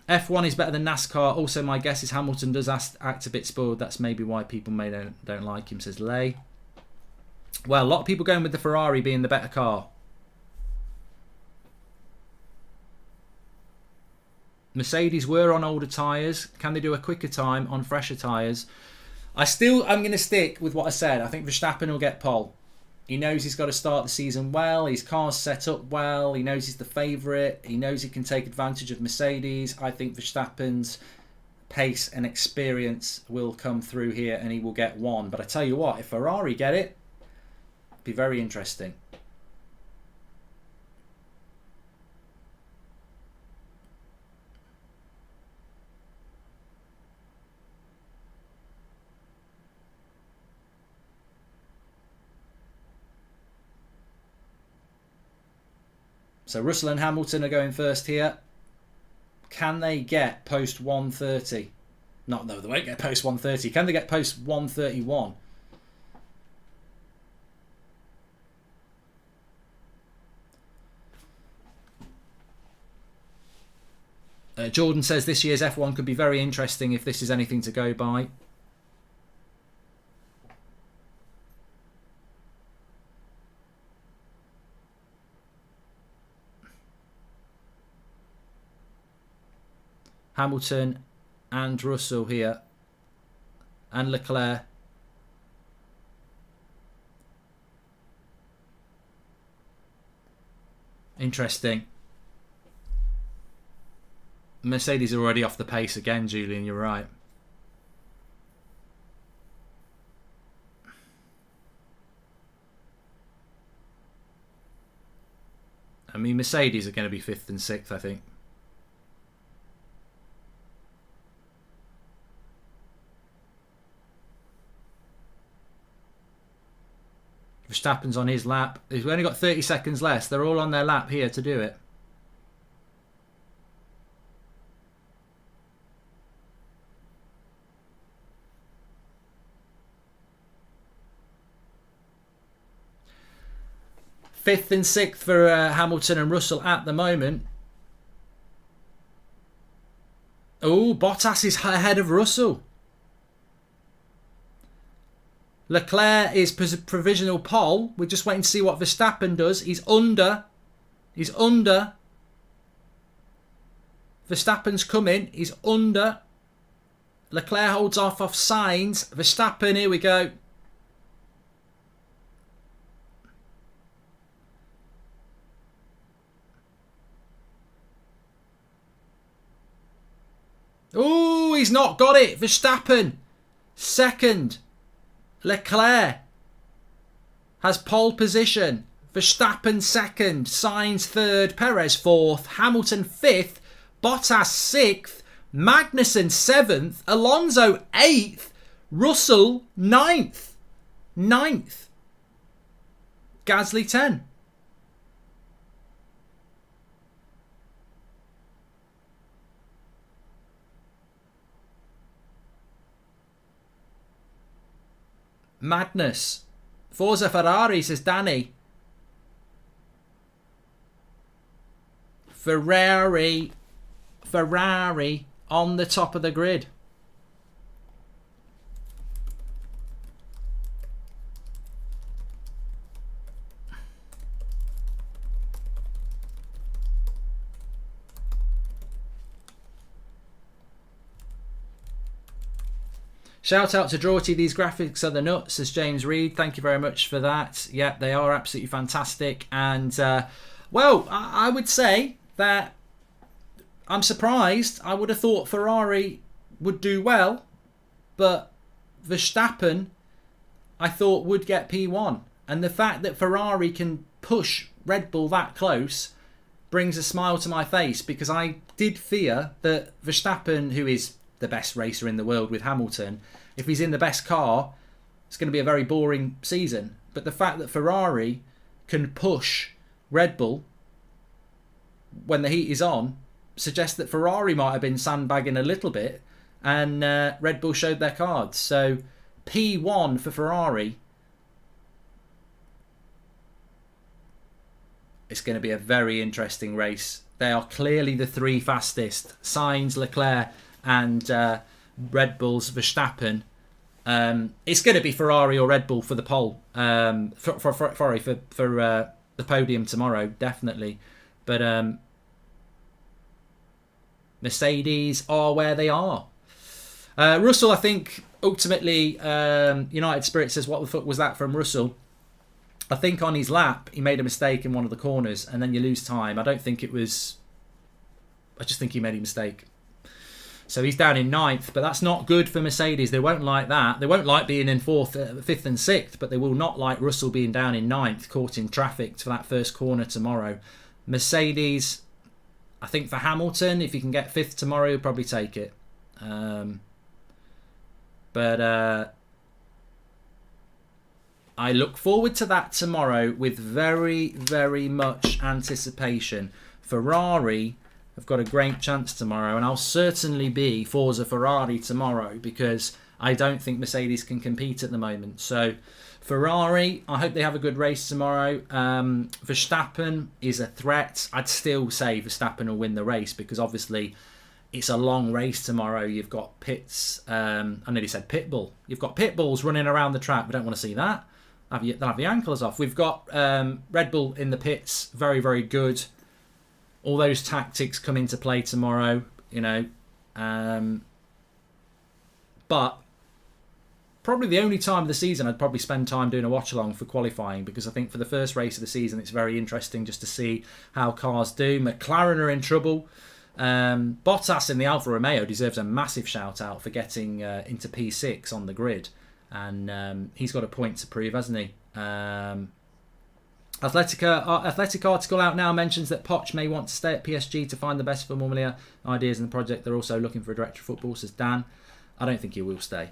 F1 is better than NASCAR. Also, my guess is Hamilton does act a bit spoiled. That's maybe why people don't like him, says Lay. Well, a lot of people going with the Ferrari being the better car. Mercedes were on older tyres. Can they do a quicker time on fresher tyres? I'm going to stick with what I said. I think Verstappen will get pole. He knows he's got to start the season well. His car's set up well. He knows he's the favourite. He knows he can take advantage of Mercedes. I think Verstappen's pace and experience will come through here and he will get one. But I tell you what, if Ferrari get it, it'd be very interesting. So Russell and Hamilton are going first here. Can they get post 130? No, they won't get post 130. Can they get post 131? Jordan says this year's F1 could be very interesting if this is anything to go by. Hamilton and Russell here and Leclerc. Interesting. Mercedes are already off the pace again, Julian, you're right. I mean, Mercedes are going to be 5th and 6th, I think. Verstappen's on his lap. We've only got 30 seconds left. They're all on their lap here to do it. Fifth and 6th for Hamilton and Russell at the moment. Oh, Bottas is ahead of Russell. Leclerc is provisional pole. We're just waiting to see what Verstappen does. He's under. Verstappen's coming. He's under. Leclerc holds off Sainz. Verstappen, here we go. Oh, he's not got it. Verstappen, second. Leclerc has pole position. Verstappen second. Sainz third. Perez fourth. Hamilton fifth. Bottas sixth. Magnussen seventh. Alonso eighth. Russell ninth. Gasly 10. Madness. Forza Ferrari, says Danny. Ferrari on the top of the grid. Shout out to Drawty, these graphics are the nuts, says James Reed. Thank you very much for that. Yeah, they are absolutely fantastic. And, well, I would say that I'm surprised. I would have thought Ferrari would do well, but Verstappen, I thought, would get P1. And the fact that Ferrari can push Red Bull that close brings a smile to my face, because I did fear that Verstappen, who is the best racer in the world with Hamilton, if he's in the best car, it's going to be a very boring season. But the fact that Ferrari can push Red Bull when the heat is on suggests that Ferrari might have been sandbagging a little bit, and Red Bull showed their cards. So P1 for Ferrari. It's going to be a very interesting race. They are clearly the three fastest. Sainz, Leclerc and Red Bull's Verstappen. It's going to be Ferrari or Red Bull for the pole. For the podium tomorrow, definitely. But Mercedes are where they are. Russell, I think, ultimately, United Spirit says, what the fuck was that from Russell? I think on his lap, he made a mistake in one of the corners, and then you lose time. I don't think it was... I just think he made a mistake. So he's down in 9th, but that's not good for Mercedes. They won't like that. They won't like being in 4th, 5th and 6th, but they will not like Russell being down in 9th, caught in traffic for that first corner tomorrow. Mercedes, I think for Hamilton, if he can get 5th tomorrow, he'll probably take it. But I look forward to that tomorrow with very, very much anticipation. Ferrari have got a great chance tomorrow, and I'll certainly be Forza Ferrari tomorrow, because I don't think Mercedes can compete at the moment. So Ferrari, I hope they have a good race tomorrow. Verstappen is a threat. I'd still say Verstappen will win the race, because obviously it's a long race tomorrow. You've got pits. I nearly said pitbull. You've got pit bulls running around the track. We don't want to see that. They'll have the ankles off. We've got Red Bull in the pits. Very, very good. All those tactics come into play tomorrow, you know. But probably the only time of the season I'd probably spend time doing a watch along for qualifying, because I think for the first race of the season it's very interesting just to see how cars do. McLaren are in trouble. Bottas in the Alfa Romeo deserves a massive shout out for getting into P6 on the grid, and he's got a point to prove, hasn't he? Athletic article out now mentions that Poch may want to stay at PSG to find the best Formula ideas in the project. They're also looking for a director of football, says Dan. I don't think he will stay.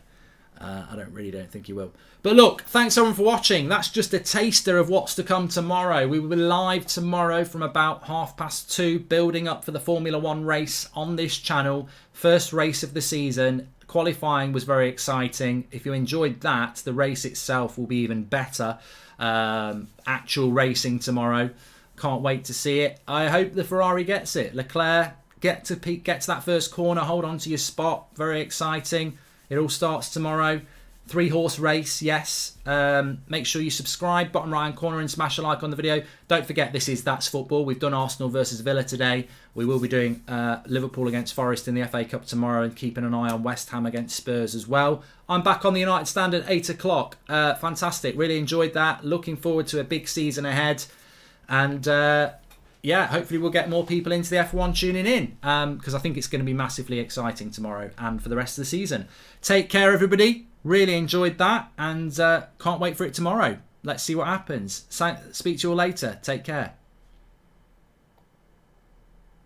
I don't think he will. But look, thanks everyone for watching. That's just a taster of what's to come tomorrow. We will be live tomorrow from about 2:30, building up for the Formula 1 race on this channel. First race of the season. Qualifying was very exciting. If you enjoyed that, the race itself will be even better. Actual racing tomorrow. Can't wait to see it. I hope the Ferrari gets it. Leclerc, get to that first corner. Hold on to your spot. Very exciting. It all starts tomorrow. 3-horse race, yes. Make sure you subscribe, bottom right hand corner, and smash a like on the video. Don't forget, That's Football. We've done Arsenal versus Villa today. We will be doing Liverpool against Forest in the FA Cup tomorrow, and keeping an eye on West Ham against Spurs as well. I'm back on the United Stand at 8 o'clock. Fantastic. Really enjoyed that. Looking forward to a big season ahead. And yeah, hopefully we'll get more people into the F1 tuning in, because I think it's going to be massively exciting tomorrow and for the rest of the season. Take care, everybody. Really enjoyed that, and can't wait for it tomorrow. Let's see what happens. Speak to you all later. Take care.